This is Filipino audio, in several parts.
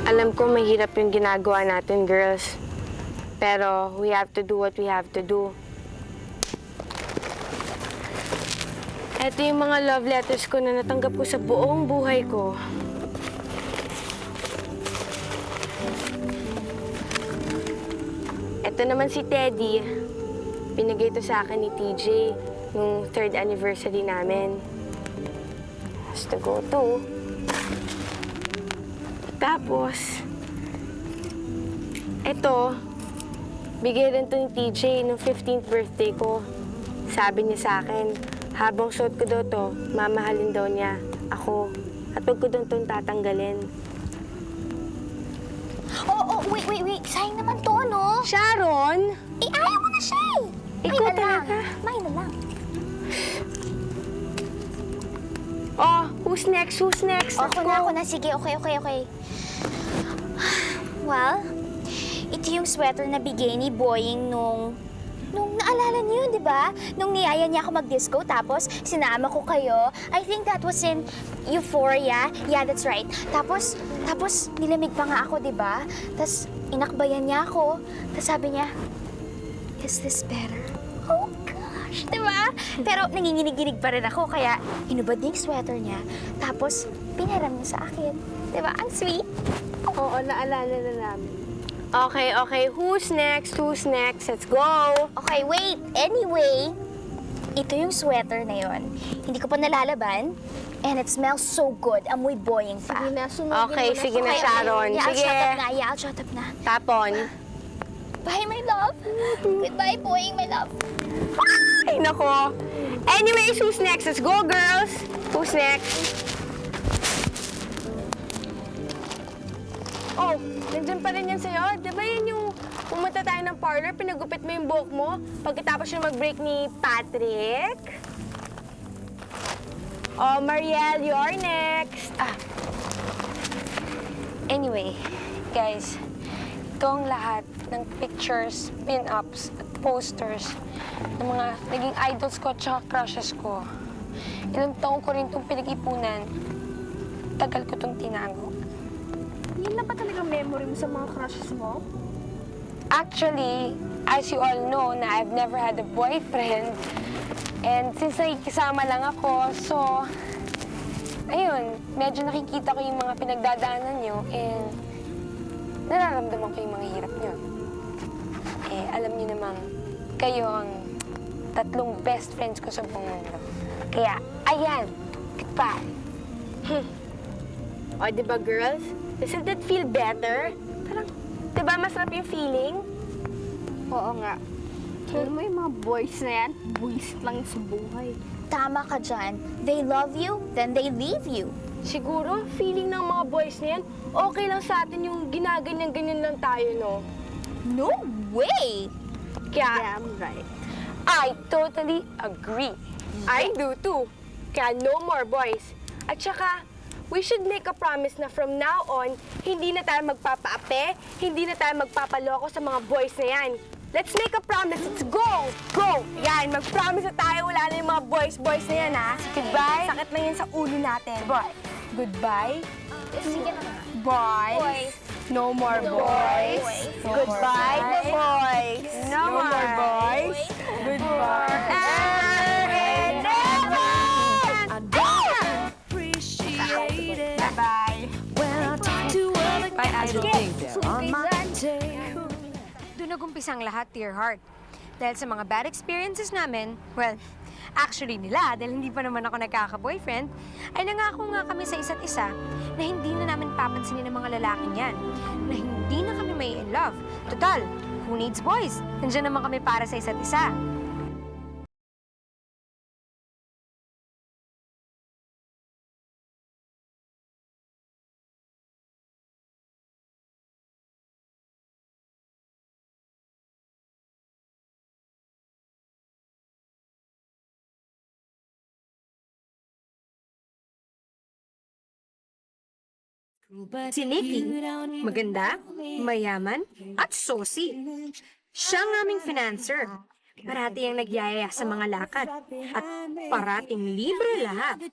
Alam ko mahirap yung ginagawa natin, girls. Pero we have to do what we have to do. Ito yung mga love letters ko na natanggap ko sa buong buhay ko. Ito naman si Teddy. Binigay ito sa akin ni TJ nung 3rd anniversary namin. Has to go to. Tapos, ito, bigay rin to ni TJ nung 15th birthday ko. Sabi niya sa akin, habang suot ko daw to, mamahalin daw niya ako. At huwag ko daw itong tatanggalin. Oh, wait. Sayang naman to, no? Sharon! Eh, ayaw mo na siya eh. Ikaw talaga. May na lang. Oh, who's next? Who's next? Ako na. Sige, okay. Well, ito yung sweater na bigay ni Boying nung naalala niyo yun, di ba? Nung niyaya niya ako mag-disco, tapos sinama ko kayo. I think that was in Euphoria. Yeah, that's right. Tapos nilamig pa nga ako, di ba? Tapos inakbayan niya ako. Tapos sabi niya, is this better? Oh gosh, di ba? Pero nanginginig-ginig pa rin ako, kaya hinubad niya yung sweater niya. Tapos pinaram niya sa akin. Di ba? Ang sweet. Oo, naalala na namin. Okay. Who's next? Let's go! Okay, wait. Anyway, ito yung sweater na yon. Hindi ko pa nalalaban. And it smells so good. Amoy Boying pa. Sige na, Sharon. Yeah, Sige. I'll shut up na. Tapon. Bye, my love. Goodbye, Boying, my love. Ay, nako. Anyways, who's next? Let's go, girls! Who's next? Oh, nandiyan pa rin yan sa'yo. Di ba yan yung pumunta tayo ng parlor, pinagupit mo yung buhok mo, pagkatapos yung mag-break ni Patrick? Oh, Mariel, you're next. Anyway, guys, itong lahat ng pictures, pin-ups, at posters ng mga naging idols ko at saka crushes ko. Ilang taong ko rin itong pinag-ipunan. Tagal ko itong tinago. Yan na ba talagang memory mo sa mga crushes mo? Actually, as you all know, na I've never had a boyfriend. And since nakikisama lang ako, so, ayun, medyo nakikita ko yung mga pinagdadaanan nyo and nararamdaman ko yung mga hirap nyo. Eh, alam nyo namang kayo ang tatlong best friends ko sa buong mundo. Kaya, ayan, goodbye. O, di ba, girls? Doesn't that feel better? Parang, di ba, masarap yung feeling? Oo nga. Alam mo yung mga boys na yan, buwisit lang sa buhay. Tama ka dyan. They love you, then they leave you. Siguro, feeling ng mga boys na yan, okay lang sa atin yung ginaganyan-ganyan lang tayo, no? No way! Kaya, Damn right. I totally agree. I do too. Kaya no more boys. At saka, we should make a promise na from now on, hindi na tayo magpapaape, hindi na tayo magpapaloko sa mga boys na yan. Let's make a promise. Let's go! Go! Yan, mag-promise na tayo. Wala na yung mga boys na yan, ha? Goodbye. Sakit lang yan sa ulo natin. Bye. Goodbye. Sige na nga. Boys. Boys. No more boys. Goodbye, boys. No more boys. Goodbye. And never! Bye-bye. By adulting there on my table. Doon nag-umpisa ang lahat, dear heart. Dahil sa mga bad experiences namin, well, actually nila, dahil hindi pa naman ako nagkaka-boyfriend, ay nangako nga kami sa isa't isa na hindi na namin papansinin ng mga lalaking yan, na hindi na kami may in love. Total, who needs boys? Nandiyan naman kami para sa isa't isa. Si Nikki, maganda, mayaman, at saucy. Siya ang aming financer. Parati ang nagyayaya sa mga lakad. At parating libre lahat.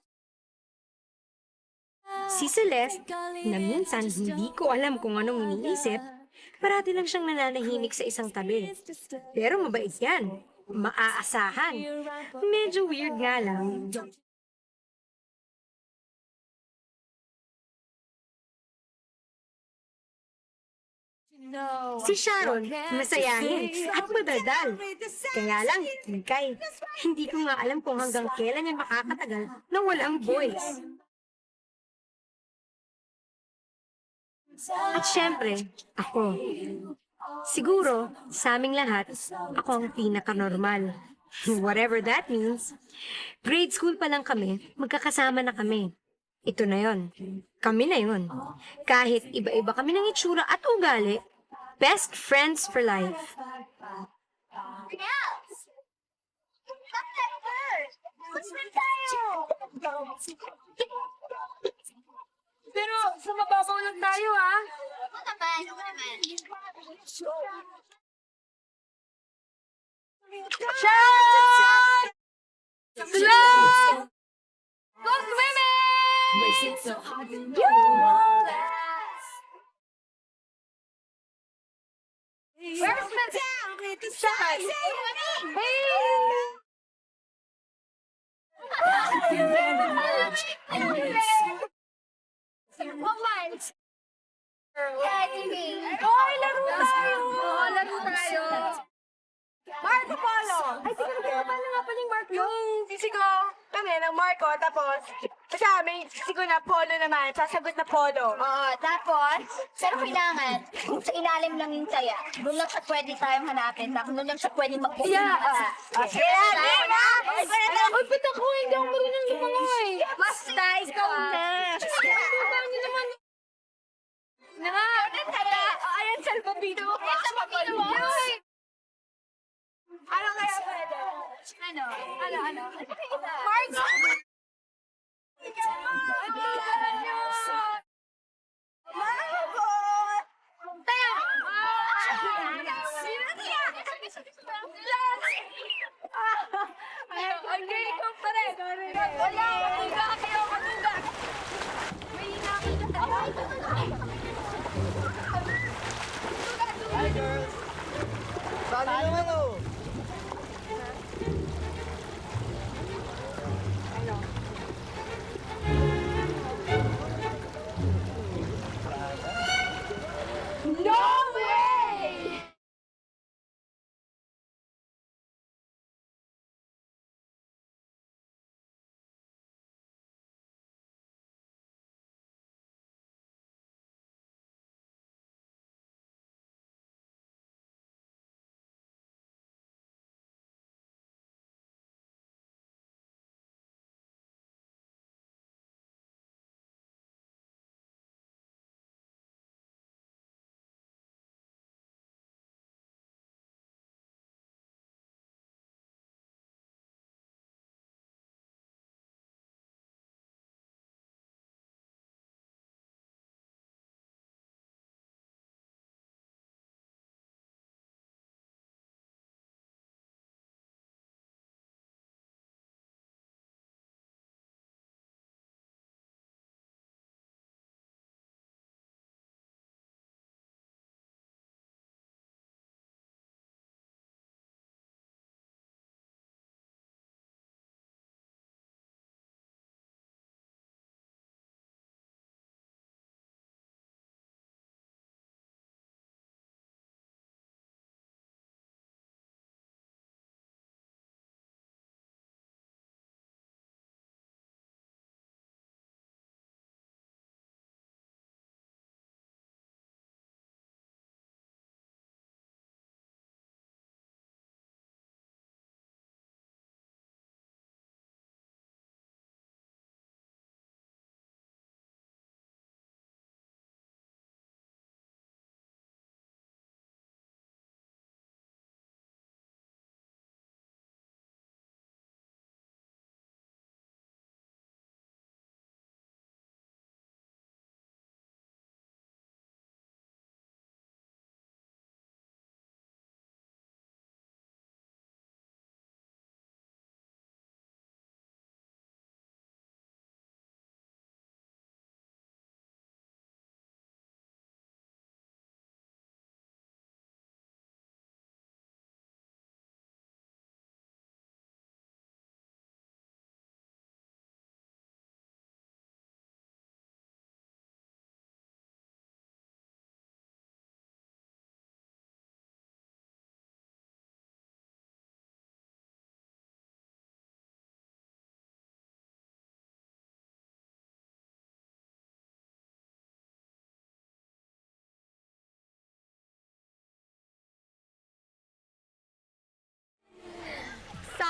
Si Celeste, na minsan hindi ko alam kung anong iniisip, parati lang siyang nananahimik sa isang tabi. Pero mabait yan. Maaasahan. Medyo weird nga lang. Si Sharon, masayahin at madaldal. Kaya lang, hintay. Hindi ko nga alam kung hanggang kailan yan makakatagal na walang boys. At syempre, ako. Siguro, sa aming lahat, ako ang pinaka-normal. Whatever that means. Grade school pa lang kami, magkakasama na kami. Ito na yon. Kami na yon. Kahit iba-iba kami ng itsura at ugali, best friends for life. Pero sa mababaw lang tayo, ah. Shout! Slow! Good women! Where's the shot? Hoy, laro tayo! Laro tayo! Marco Polo! Ay, sige, paano nga pala yung Marco? Yung sisigo kami ng Marco, tapos sa amin, sisigo na Polo naman, sasagot na Polo. Oo, tapos, pero kailangan, sa ilalim lang yung taya. Doon lang siya pwede tayong hanapin, tapos doon lang siya pwede mag-booking. Yeah. Kaya, na! Ay, ba't ako? Hindi ako marunong lumangoy. Basta, ikaw na! Paano naman? Na! Ayan, salbabito mo. Salbabito mo. Ano kaya pwede? Ano? Marco! Ang gay ko pa rin. Wala, matuga kayo, matuga. May hinakot na tayo. Hi girls! Paano naman oh?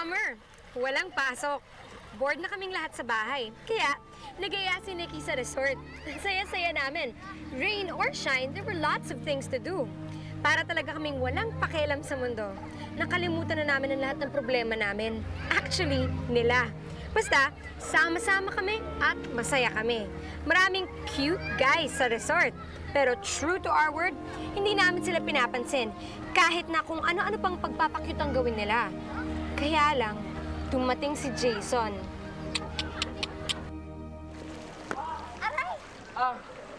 summer. Walang pasok. Bored na kaming lahat sa bahay. Kaya, nag-aya si Nikki sa resort. Ang saya-saya namin. Rain or shine, there were lots of things to do. Para talaga kaming walang pakialam sa mundo. Nakalimutan na namin ang lahat ng problema namin. Actually, nila. Basta, sama-sama kami at masaya kami. Maraming cute guys sa resort. Pero true to our word, hindi namin sila pinapansin. Kahit na kung ano-ano pang pagpapakyut ang gawin nila. Kaya lang, dumating si Jason.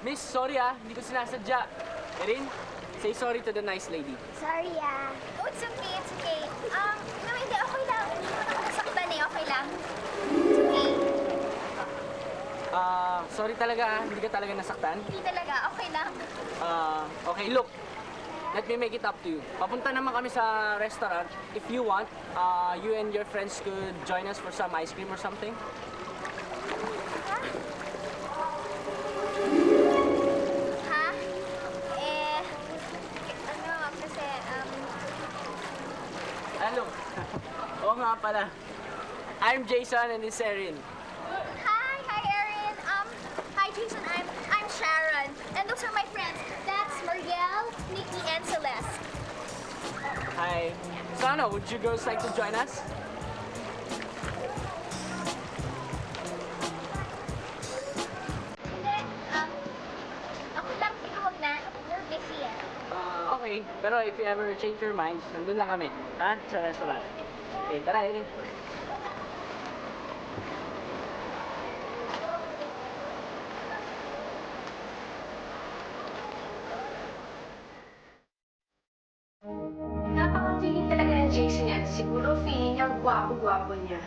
Miss, sorry hindi ko sinasadya. Erin, say sorry to the nice lady. Sorry, Oh, it's okay, it's okay. No, hindi, okay lang. Hindi mo naman nasaktan eh, okay lang. It's okay. Sorry talaga hindi ka talaga nasaktan. Hindi talaga, okay lang. Okay, look. Let me make it up to you. Papunta naman kami sa restaurant. If you want, you and your friends could join us for some ice cream or something. Ha? Kasi, Hello. Oo nga pala. I'm Jason and this is Erin. Hi, Erin. Hi, Jason. I'm Sharon, and those are my friends. That's Marielle, Nikki, and Celeste. Hi. So ano, would you girls like to join us? Hindi, ako lang, ikaw wag na. We're busy Okay. Pero if you ever change your mind, nandun lang kami. Ha? Sa restaurant. Okay, tara, Erin. Napaka-feeling talaga ng Jason yan. Siguro feeling niya gwapo-gwapo niya.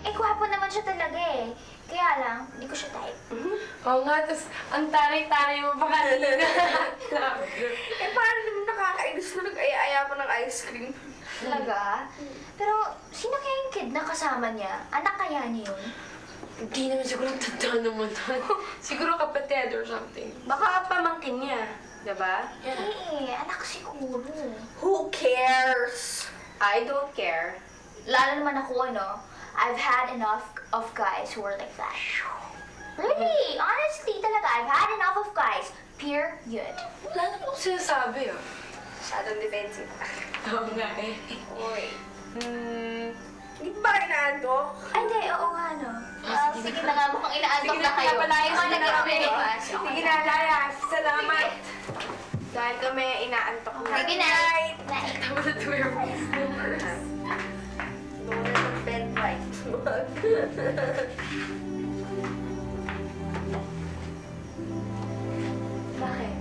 Eh, gwapo naman siya talaga eh. Kaya lang, hindi ko siya type. Oo nga, tas ang taray-taray mo pa kanina. Eh, paano naman nakakainis na nag-aya-aya pa ng ice cream? Talaga? Pero, sino kaya yung kid na kasama niya? Anak kaya niya yun? Hindi naman siguro totoo naman doon. Siguro kapatid or something. Baka pamangkin niya, diba? Eh, anak siguro. Who cares? I don't care. Lalo naman ako, ano? I've had enough of guys who are like that. Really? Honestly, talaga, I've had enough of guys. Period. Wala naman akong sinasabi, Masyadong defensive. Oo nga eh. Uy. Hindi ba inaantok? Ay, hindi. Oo nga, no? Sige na nga, mukhang inaantok na kayo. palayas na kami. Sige na, Layas. Salamat. Dahil kami inaantok na. Sige na. Night. Tama na to your Bed right. Bakit?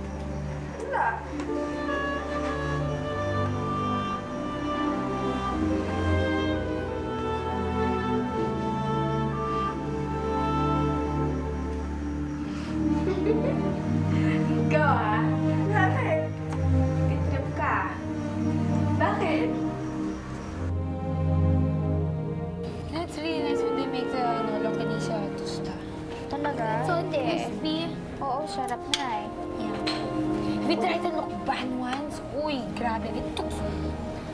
Wala. Ikaw Bakit? Trip ka. Bakit? That's really nice when they make the longganisa tosta. Talaga? So, hindi. Oo, sarap na eh. Have you tried the lukban once? Uy, grabe. It took...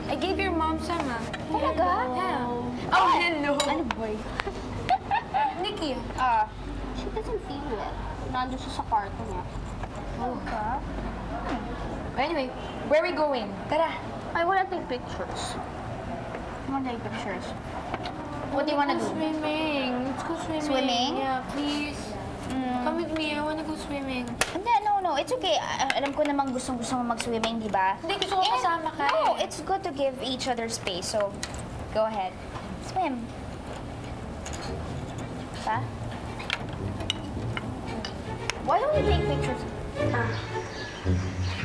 I gave your mom some, Talaga? Yeah. Oh, hello. Ano, boy? Nikki. She doesn't feel it. Nandun siya sa kwarto niya. Oh. Anyway, where are we going? Tara. I wanna take pictures. I wanna take pictures. What do you wanna do? Swimming. Let's go swimming. Swimming? Yeah, please. Come with me. I wanna go swimming. Hindi, no. It's okay. Alam ko namang gustong-gusto mo mag-swimming, di ba? Hindi, gusto ko kasama ka. No, it's good to give each other space. So, go ahead. Swim. Pa? Why don't you take pictures?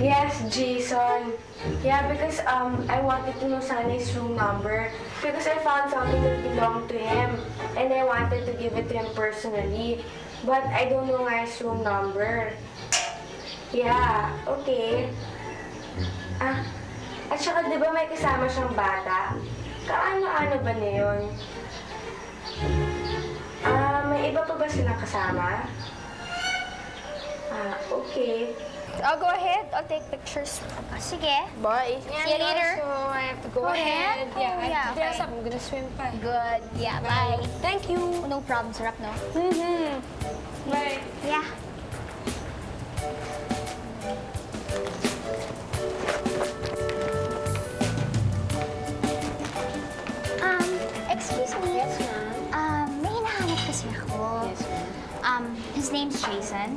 Yes, Jason. Yeah, because I wanted to know Sunny's room number because I found something that belonged to him and I wanted to give it to him personally. But I don't know his room number. Yeah, okay. At saka di ba may kasama siyang bata? Kaano-ano ba na yun? May iba pa ba silang kasama? Okay. I'll go ahead. I'll take pictures. Sige. Bye. See you later. So, I have to go Go ahead. ahead. Yeah, Oh, I have yeah, to dress okay. up. I'm gonna swim pa. Good. Yeah, bye. Thank you. No problem. Sarap, no? Bye. Yeah. Excuse me. Yes, ma'am. May hinahanap kasi ako. Yes, ma'am. His name's Jason.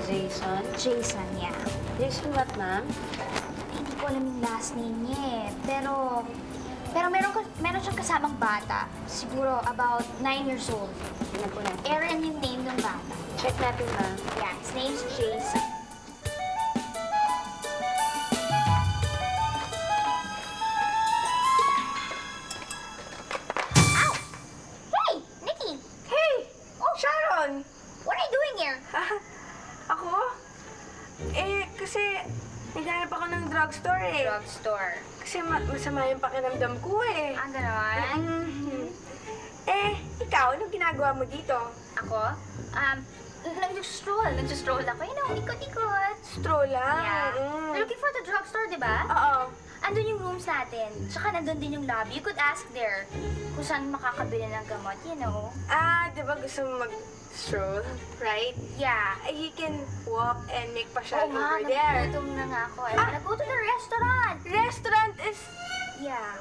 Jason? Jason, yeah. Jason what, ma'am? Hindi ko alam yung last name niya eh. Pero meron siyang kasamang bata. Siguro about 9 years old. Tingnan po natin. Aaron yung name ng bata. Check natin, ma'am. Yeah, his name's Jason. Ow! Hey, Nikki! Hey! Sharon! What are you doing here? Ako? Kasi naghanap ako ng drugstore eh. Drugstore. Kasi masama yung pakiramdam ko eh. Ah, ganon? Mhm. Ikaw, anong ginagawa mo dito? Ako? Nag-stroll. Nag-stroll ako. You know, ikot-ikot. Stroll lang. Yeah. Mm. Looking for the drugstore, di ba? Oo. Andun yung rooms natin. Tsaka nandun din yung lobby. You could ask there kung saan makakabili ng gamot, you know? Di ba gusto mo mag-stroll, right? Yeah. You can walk and make Oo pasyal nga, over there. nagugutom na nga ako. I wanna go to the restaurant. Restaurant is Yeah.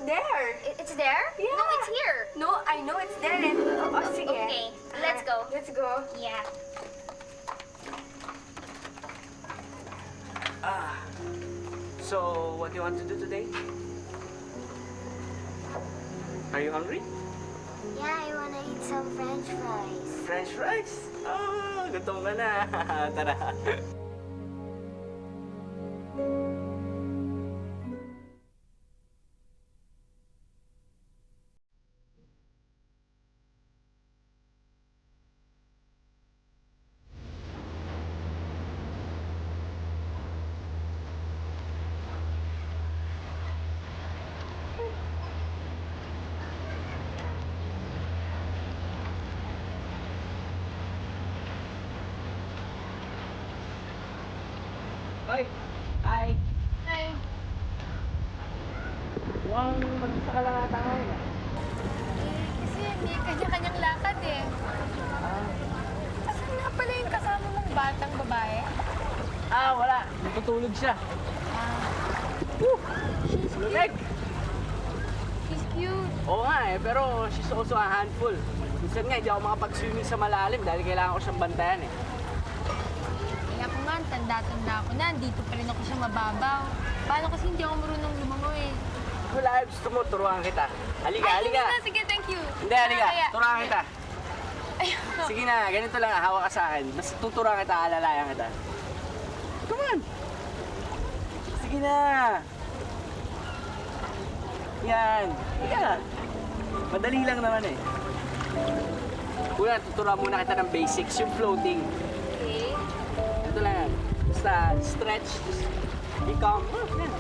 there. It's there? Yeah. No, it's here. No, I know it's there. Sige. Okay, let's go. Let's go. Yeah. So, what do you want to do today? Are you hungry? Yeah, I wanna eat some french fries. French fries? Oh, gutom ka na. Tara. Hoy! Hi! Hi. Mukhang mag-isa ka lang ata ngayon. Kasi may kanya-kanyang lakad eh. Asan nga pala yung kasama mong batang babae? Wala. Natutulog siya. Lumeg! She's cute. Oo nga pero she's also a handful. Minsan nga, hindi ako makapag-swimming sa malalim dahil kailangan ko siyang bantayan eh. Kaya ako nga, tanda-tanda ako na. Dito pa rin ako siya mababaw. Paano kasi hindi ako marunong lumangoy eh? Wala, gusto mo, turuan kita. Halika, halika. Sige, thank you. Hindi, halika. Kaya. Turuan kita. Sige na, ganito lang, hawak ka sa akin. Basta tuturuan kita, alalayan kita. Come on. Sige na. Yan. Halika. Madali lang naman eh. Una, tuturuan muna kita ng basics, yung floating. Okay. Ito lang yan. Basta stretch, just be calm. Yan.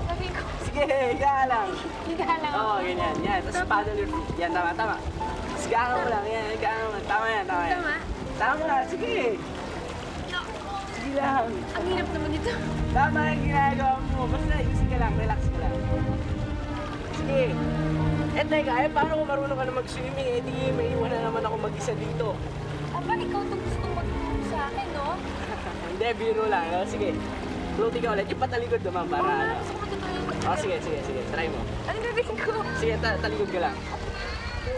Sabi ko, Sige, higa lang. higa lang. Oo, ganyan. Yan. Tapos paddle your feet. Yan, tama, tama. Sige mo lang. Yan, higa mo lang. Tama yan, tama yan. Tama? Tama lang. Sige. Sige lang. Ang hirap naman dito. Tama yung ginagawa mo. Basta easy ka lang. Relax ka lang. Sige. Teka, paano kung marunong ka na mag-swimming? Di may iwan na naman ako mag-isa dito. Aba, ikaw itong gusto magtulong sa akin, no? Hindi, biro lang. No? Sige. Floating ka ulit. Yung patalikod naman para ano. Gusto ko tutulong mag- Sige. Try mo. Ano gagawin ko? Sige, talikod ka lang.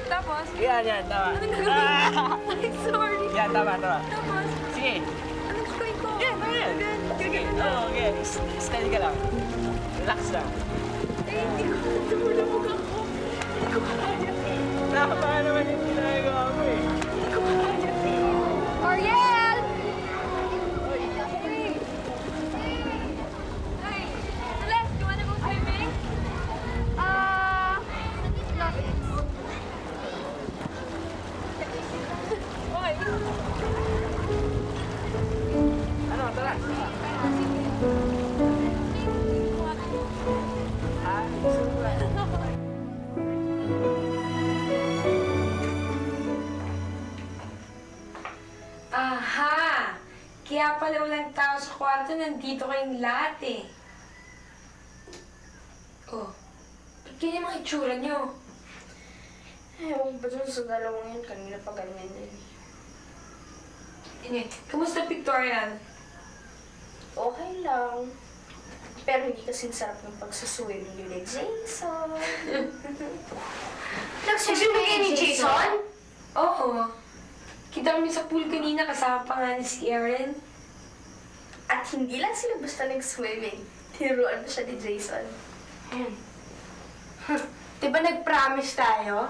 Tapos? Yan, tama. Ano gagawin ko? I'm sorry. Yan, tama. Tapos? Sige. Ano gagawin ko? Yeah, yan. Sige. Oo, okay. Steady ka lang. Relax lang. Hindi ko. Tumulong ako. Hindi ko kaya. Tama naman yung ginagawa mo eh. Hindi ko kaya. Ariel! Hey, Celeste, you wanna go swimming? No thanks. Hoy! Ano, tara. Ah, gusto mo Kaya pala walang tao sa kwarto, nandito kayong lahat eh. Oh, ba't ganyan mga itsura niyo? Ewan ba dun sa dalawang yan? Kanina pa ganyan yan. Anyway, kamusta pictorial? Okay lang. Pero hindi kasing sarap ng pagsuswimming yun ni Jason. Nagsuswimming kayo ni Jason? Oo. Kita kami sa pool kanina, kasama pa nga ni si Erin. At hindi lang sila basta nag-swimming. Tinuruan pa siya ni Jason. Ayan. Diba nag-promise tayo?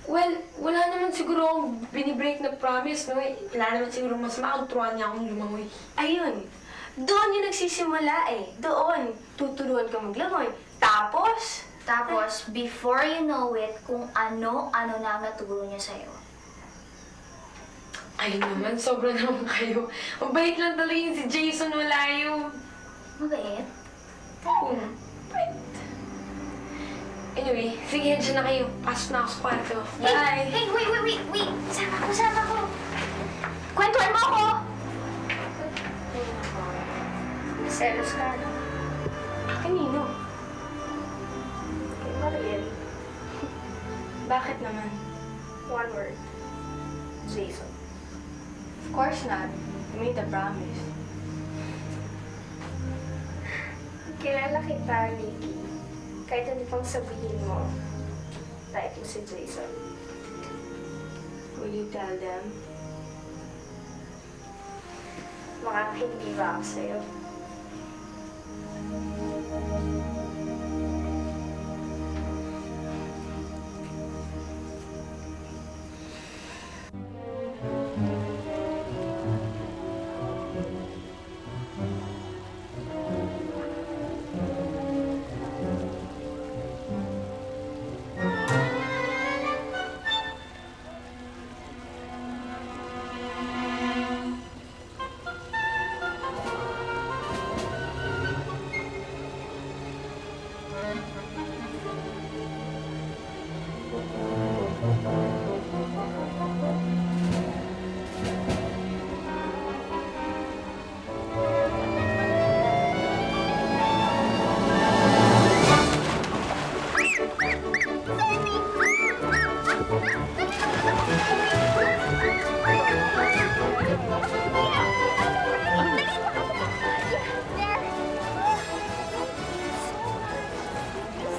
Well, wala naman siguro akong binibreak na promise, no? Wala naman siguro masama kung turuan niya akong lumangoy. Ayun. Doon yung nagsisimula eh. Doon. Tuturuan ka maglangoy. Tapos, Tapos, before you know it, kung ano-ano na ang naturo niya sa'yo. Ay naman, sobra naman kayo. Mabait lang talaga yung si Jason, wala yung... Mabait? Oo. Bait. Anyway, sige, dyan na kayo. Pasok na ako sa kwarto. Bye! Hey, wait! Sama ko! Kwentuhan mo ako! selos ka na. Kanino? Kay Mariel. Bakit naman? One word. Jason. Of course not. You made a promise. Kilala kita, Nikki. Kahit ano pang sabihin mo, type mo si Jason. Will you tell them? Makakahindi ba ako sa'yo?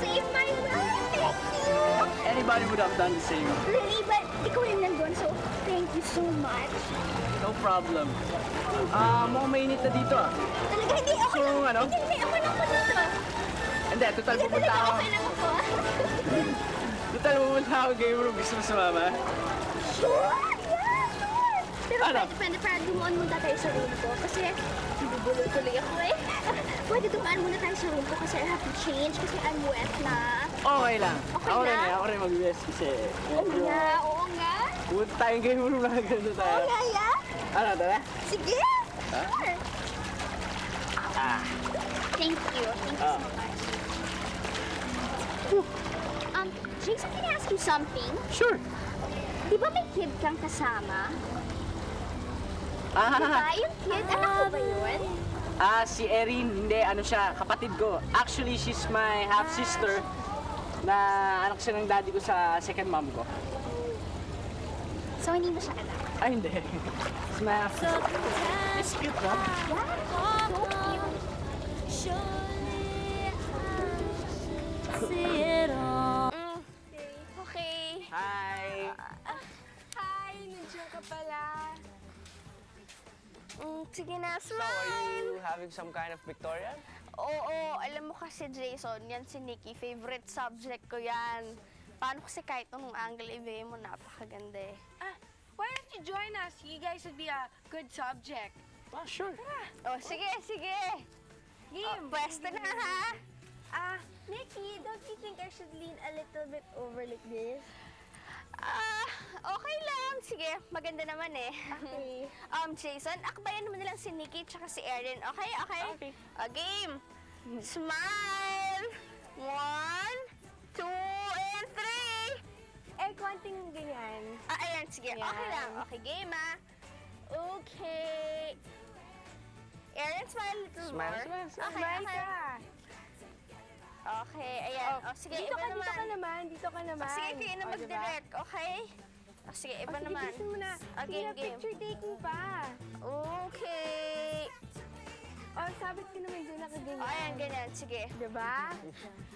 Save my life! Thank you! Anybody would have done the same. Really? But ikaw rin nandun, so thank you so much. No problem. Mukhang mainit na dito ah. Talaga, hindi, okay lang. So, ano? Hindi, ako lang po dito. Hindi, total Hindi, pupunta talaga, ako. okay lang ako. Total pupunta ako game room. Gusto mo sumama? Sure! Yeah, sure! Pero Ano? pwede dumaan muna tayo sa room ko kasi bubulol tuloy ako eh. Pwede dumaan muna tayo sa room ko kasi I have to change kasi I'm wet na. Okay lang. Okay Ako rin lang? eh. Ako rin mag-rest kasi. Oo nga. Pupunta tayong game room na ganito tayo. Oo nga, yeah. Ano, tara? Sige! Sure! Thank you. Thank you so much. Jason, can I ask you something? Sure. Di ba may kid kang kasama? Diba? Yung kid, anak ko ba yun? Si Erin, hindi, ano siya, kapatid ko. Actually, she's my half-sister na anak siya ng daddy ko sa second mom ko. So, hindi mo siya anak? Ay, hindi. It's my half-sister. It's cute, no? Yeah, so cute. Okay. Hi! Hi! Nandiyan ka pala. Sige na, So, smile! are you having some kind of pictorial? Oo, alam mo kasi Jason, yan si Nikki, favorite subject ko yan. Paano kasi kahit anong angle ibigay mo, napakaganda eh. Why don't you join us? You guys would be a good subject. Ah, sure. Oh, sige, sige. Game. Pwesto na ha. Nikki, don't you think I should lean a little bit over like this? Okay lang. Sige, maganda naman eh. Okay. Jason, akbayan naman nilang si Nikki tsaka si Erin. Okay, okay? Okay. Game. Smile. 1, 2, and 3. Eh, konting ganyan. Ayan, sige. Yan. Okay lang. Okay, game Okay. Aaron, smile a little more. Smile ka. Okay, ayan. Oh, sige, Dito iba ka, naman. dito ka naman. Dito ka naman. Sige, kayo na O, mag-direct, okay? Oh, sige, iba Sige, naman. bilisan mo na. Oh, Sige game, na, game. picture taking pa. Okay. Sabit ka naman dyan nakaganyan. Oh, ayan, ganyan. Sige. Diba?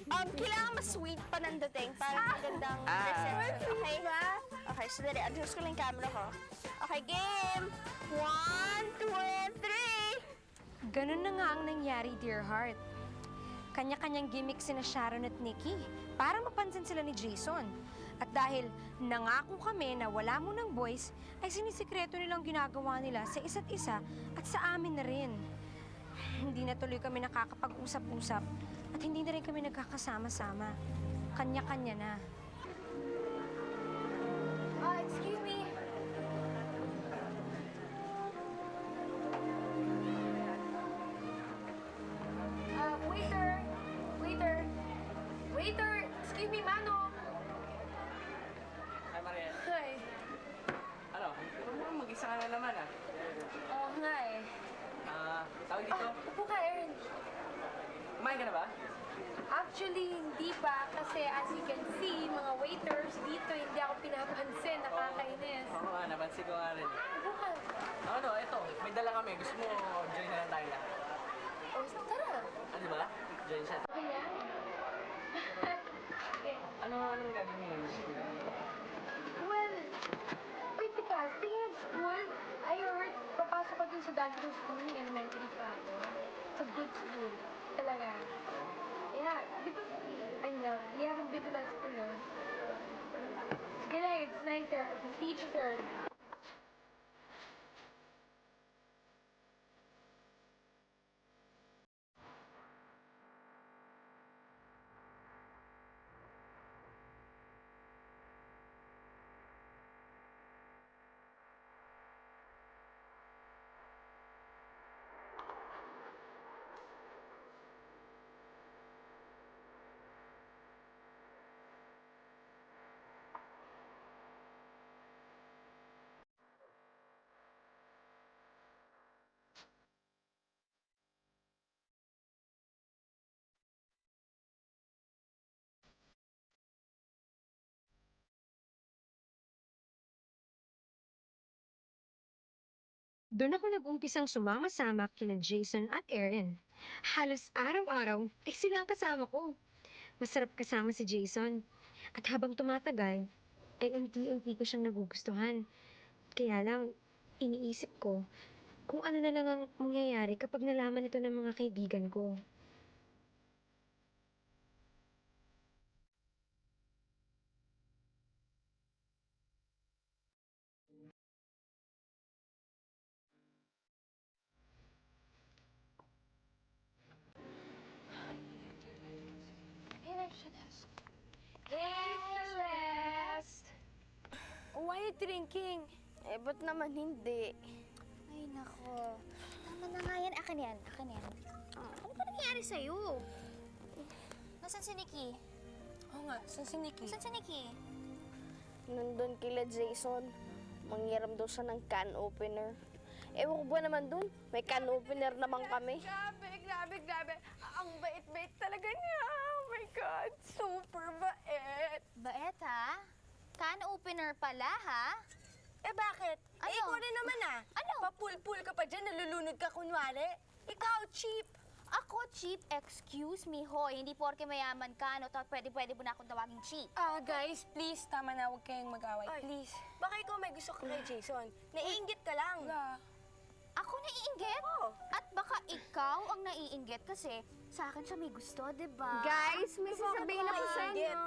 Kailangan mas sweet pa ng dating para magandang reception. Okay? Okay, so dali, adjust ko lang yung camera ko. Okay, game! 1, 2, and 3! Ganun na nga ang nangyari, dear heart. Kanya-kanyang gimmick sina Sharon at Nikki para mapansin sila ni Jason. At dahil nangako kami na wala mo ng boys, ay sinisikreto nilang ginagawa nila sa isa't isa at sa amin na rin. Hindi na tuloy kami nakakapag-usap-usap at hindi na rin kami nagkakasama-sama. Kanya-kanya na. Excuse me. Waiter! Excuse me, Mano! Hi, Mariel. Hi. Ano? Mukhang mag-isa ka na naman, ah. Oo nga eh. Tawag dito. Upo ka, Aaron. Kumain ka na ba? Actually, hindi pa. Kasi as you can see, mga waiters dito, hindi ako pinapansin. Nakakainis. Oo nga, napansin ko nga rin. Upo ka. Ano, eto, may dala kami. Gusto mo join na lang tayo lahat. Tara. Ano ba? Join siya. Okay na? Anong gagawin mo? Well, wait, teka. Tingin at school, I heard, papasok ka dun sa dance school ng elementary pa ako. It's a good school. Talaga. Yeah, di ba, I know, you haven't been to that school, no? It's good, it's nice there. The teachers are Doon ako nag-umpisang sumama-sama kina Jason at Erin. Halos araw-araw ay sila ang kasama ko. Masarap kasama si Jason. At habang tumatagal, ay unti-unti ko siyang nagugustuhan. Kaya lang, iniisip ko kung ano na lang ang mangyayari kapag nalaman ito ng mga kaibigan ko. Why are you drinking? Ba't naman hindi? Ay, nako. Tama na nga yan. Akin yan. Akin yan. Ano ba nangyari sa'yo? Nasaan si Nikki? Oo nga, saan si Nikki? Nasaan si Nikki? Nandun kila Jason. Manghiram daw siya ng can opener. Ewan ko ba naman dun? May can opener naman kami. Grabe. Ang bait-bait talaga niya. Oh my God, super bait. Bait, ha? Can opener pala, ha? Bakit? Ano? Ikaw rin naman Ano? Papul-pul ka pa dyan, nalulunod ka kunwari. Ikaw, cheap. Ako cheap? Excuse me, hoy. Hindi porke mayaman ka, no? Pwede mo na akong tawaging cheap. Guys, please, tama na. Huwag kayong mag-away. Please. Baka ikaw may gusto ka kay Jason. Naiinggit ka lang. Ako naiinggit? At baka ikaw ang naiinggit kasi sa akin siya may gusto, di ba? Guys, may sasabihin ako sa inyo.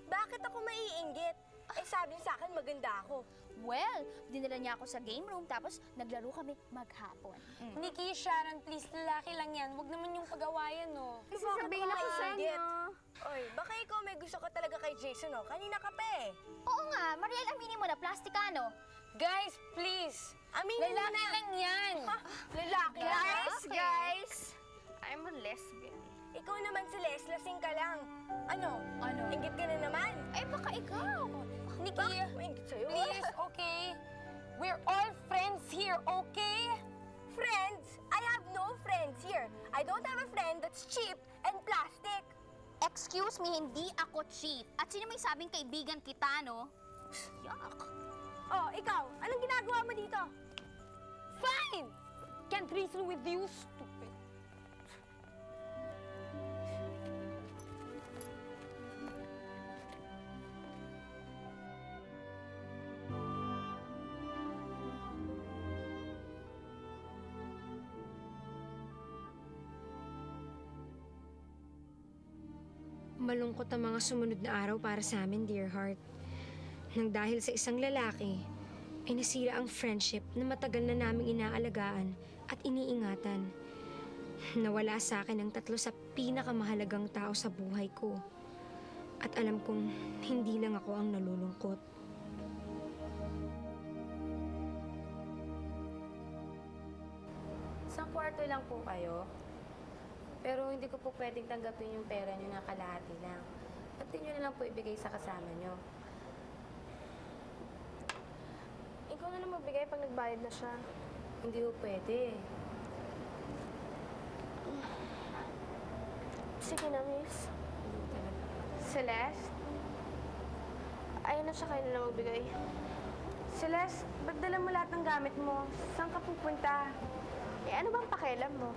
Bakit ako maiinggit? Sabi niya sa akin, maganda ako. Well, dinala niya ako sa game room tapos naglaro kami maghapon. Nikki, Sharon, please, lalaki lang yan. Huwag naman yung pag-awayan, no? May sasabihin ako sa inyo. Oy, baka ikaw may gusto ka talaga kay Jason, no? Kanina ka pa eh. Oo nga, Mariel, aminin mo na plastikano. Guys, please! Aminin mo Lalaki na. lang yan! Lalaki lang. Guys, I'm a lesbian. Ikaw naman si Les, lasing ka lang. Ano? Inggit ka na naman? Baka ikaw. Nikki, Maingit sa'yo. please, okay? We're all friends here, okay? Friends? I have no friends here. I don't have a friend that's cheap and plastic. Excuse me, hindi ako cheap. At sino may sabing kaibigan kita, no? Yuck. Oh, ikaw, anong ginagawa mo dito? Fine! Can't reason with you, stupid. Malungkot ang mga sumunod na araw para sa amin, dear heart. Nang dahil sa isang lalaki, ay nasira ang friendship na matagal na naming inaalagaan at iniingatan. Nawala sa akin ang tatlo sa pinakamahalagang tao sa buhay ko. At alam kong hindi lang ako ang nalulungkot. Isang kwarto lang po kayo. Pero hindi ko po pwedeng tanggapin yung pera nyo na kalahati lang. Pati nyo na lang po ibigay sa kasama nyo. Ikaw na lang magbigay pag nagbayad na siya. Hindi po pwede. Sige na, miss. Celeste? Ayun na siya, kayo na lang magbigay. Celeste, ba't dala mo lahat ng gamit mo? Saan ka pupunta? Eh, ano bang pakialam mo?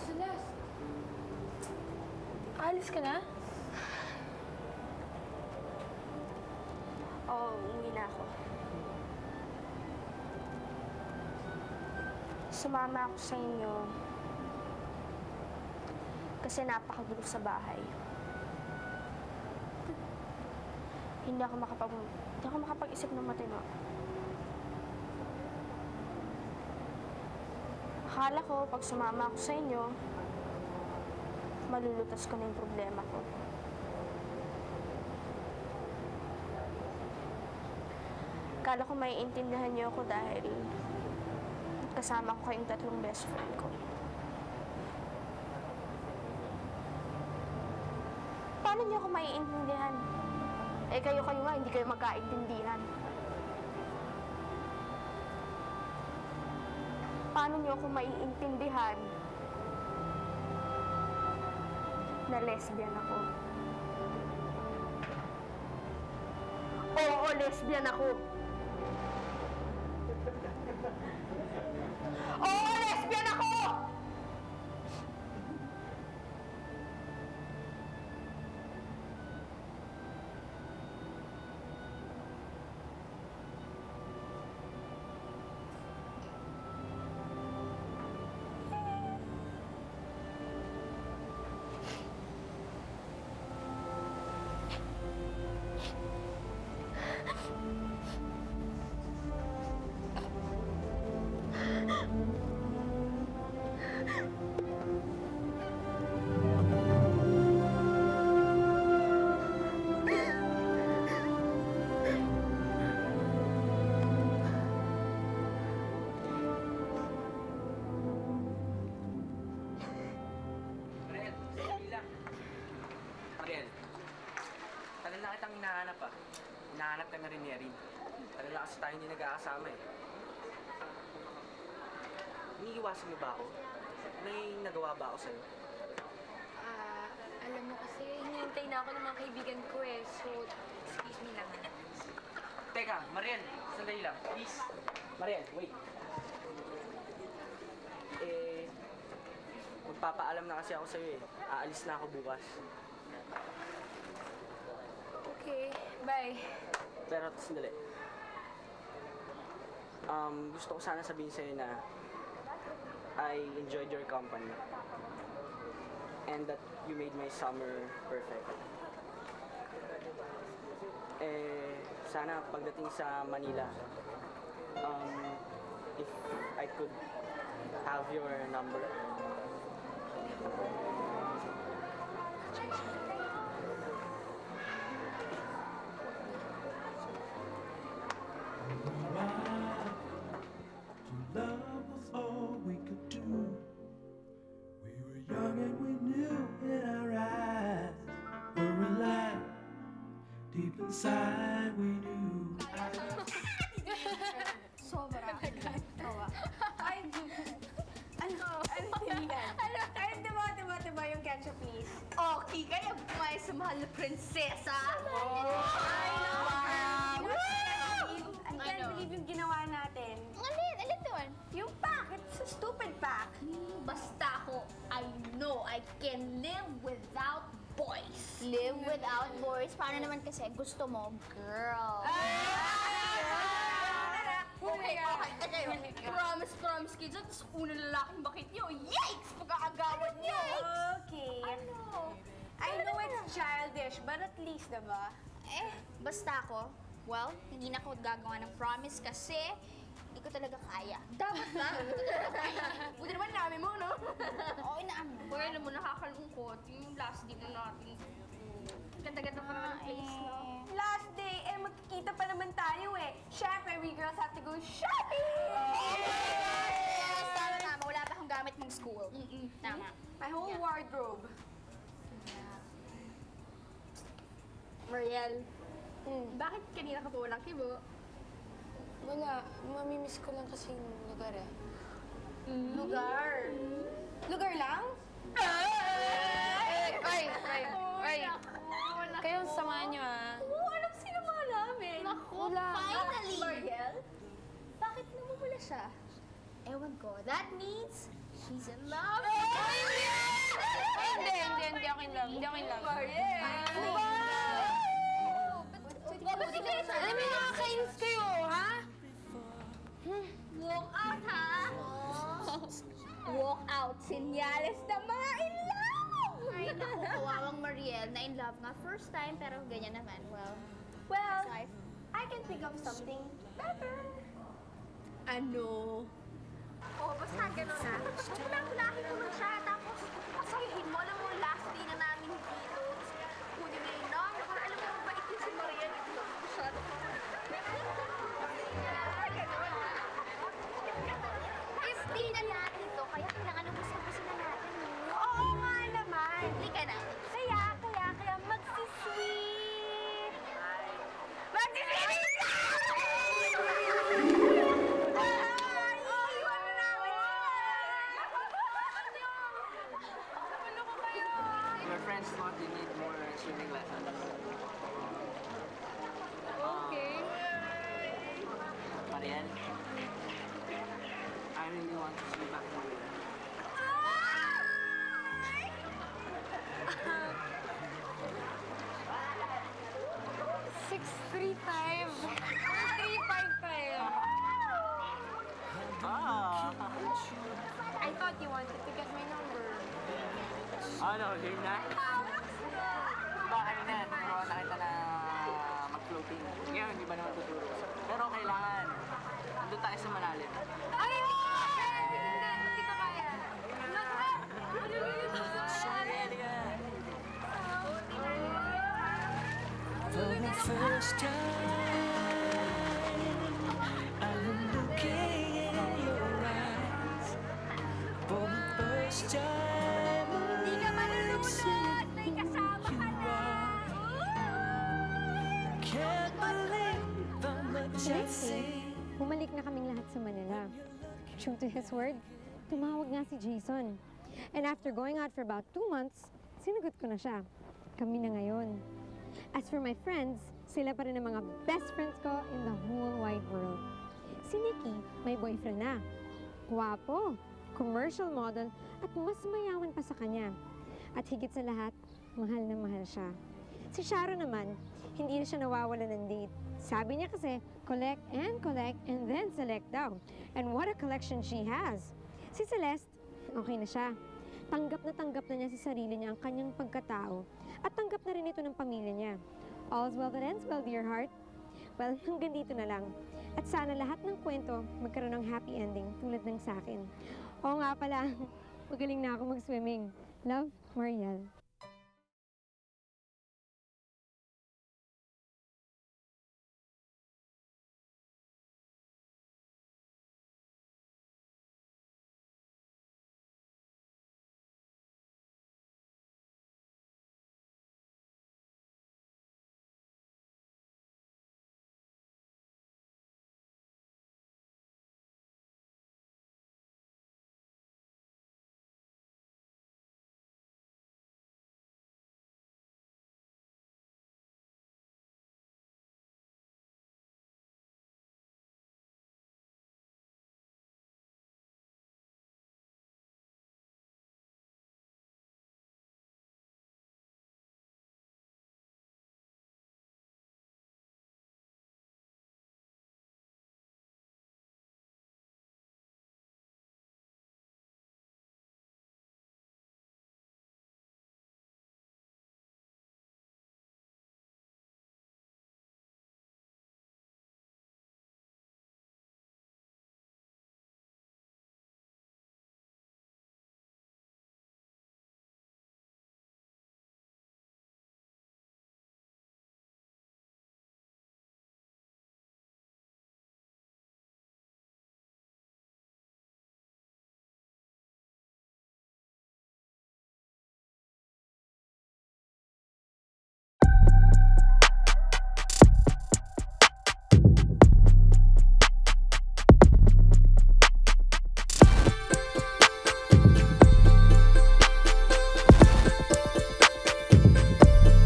Celeste, alis ka na? Oo, umuwi na ako. Sumama ako sa inyo kasi napakagulo sa bahay. Hindi ako makapag-isip ng matino. Akala ko, pag sumama ako sa inyo, malulutas ko na yung problema ko. Akala ko maiintindihan niyo ako dahil kasama ko kayong tatlong best friend ko. Paano niyo ako maiintindihan? Eh, kayo nga, hindi kayo magkaintindihan. Paano niyo ako maiintindihan na lesbian ako? Oo, lesbian ako. Oo, lesbian ako! Mariel, sandali lang. Mariel, tagal na kitang hinahanap ah. Hinahanap ka na rin ni Erin. Tagal na kasi tayo hindi nag-aasama eh. Iniiwasan mo ba ako? May nagawa ba ako sa'yo? Alam mo kasi, hinihintay na ako ng mga kaibigan ko eh. So, excuse me lang. Teka, Mariel, sandali lang. Please. Mariel, wait. Magpapaalam na kasi ako sa'yo eh. Aalis na ako bukas. Okay, bye. Pero sandali. Gusto ko sana sabihin sa'yo na I enjoyed your company. And that you made my summer perfect. Sana pagdating sa Manila, if I could have your number. Love was all we could do. We were young and we knew in our eyes were alive. Deep inside we knew. So, Hindi kaya kumain sa mahal na prinsesa. I can't believe yung ginawa natin. Alin? Alin doon? Yung pack, it's a stupid pack. Basta ako, I know I can live without boys. Live without boys. Paano naman kasi gusto mo, girl? Okay, promise kids, at unang lalaking bakit nyo. Yikes! Pagkakagawad nyo! Okay. I know it's childish, but at least, diba? Basta ako, well, hindi na ako gagawa ng promise kasi hindi ko talaga kaya. Dapat na. Buti naman namin mo, no? Oo, inaamin mo. Kaya alam mo, nakakalungkot. Yung last day na natin. Ganda-ganda pa naman ang place, no? Last day, magkikita pa naman tayo eh. Syempre, we girls have to go shopping! Yes, tama. Wala pa akong gamit mong school. Tama. My whole wardrobe. Mariel, bakit kanina ka pa walang kibo? Wala. Mamimiss ko lang kasi yung lugar eh. Lugar. Lugar lang? Ay! Kayo samahan nyo ah. Oo, alam sino mga namin. Naku, finally! Mariel? Bakit namumula siya? Ewan ko. That means she's in love. Hindi ako in love. Hindi ako in love. Alam mo, nakakainis kayo, ha? Walk out, ha? Walk out. Senyales ng mga in love! Ay, naku, kawawang Mariel na in love nga first time, pero ganyan naman. Well, Well, life. I can think of something better. Ano? Oh, basta gano'n na. Ulang-ulahin mo lang siya, tapos pasahihin mo. Alam mo, last day na namin dito. Kunin mo yun, no? Alam mo, mabait yun si Mariel. Siya. Stay na natin to, kaya kailangan ubus-ubusin na natin. Oo nga naman. Halika na. Kaya magsisweet. Magsisweet! Ay! Iwan mo namin My friends thought you need more swimming lessons. Okay. Mariel, I really want to see back in the river. I thought you wanted to get my number. Ano, game na? Diba kanina, turuan na kita na mag-floating. Ngayon, hindi ba naman tuturo? Pero kailangan, nandun tayo sa malalim. Ay! Hindi ko kaya. For the first time, I'm looking in your eyes. For the first time, Hindi ka malulunod! May kasama ka na! can't believe how much I see. Bumalik na kaming lahat sa Manila. True to his word, tumawag nga si Jason. And after going out for about 2 months, sinagot ko na siya. Kami na ngayon. As for my friends, sila pa rin ang mga best friends ko in the whole wide world. Si Nikki, may boyfriend na. Guwapo, commercial model, at mas mayaman pa sa kanya. At higit sa lahat, mahal na mahal siya. Si Sharon naman, hindi na siya nawawala ng date. Sabi niya kasi, collect and then select daw. And what a collection she has! Si Celeste, okay na siya. Tanggap na niya sa sarili niya ang kanyang pagkatao at tanggap na rin ito ng pamilya niya. All's well that ends well, dear heart. Well, hanggang dito na lang. At sana lahat ng kwento magkaroon ng happy ending tulad ng sa akin. Oo nga pala, magaling na ako mag-swimming. Love, Mariel.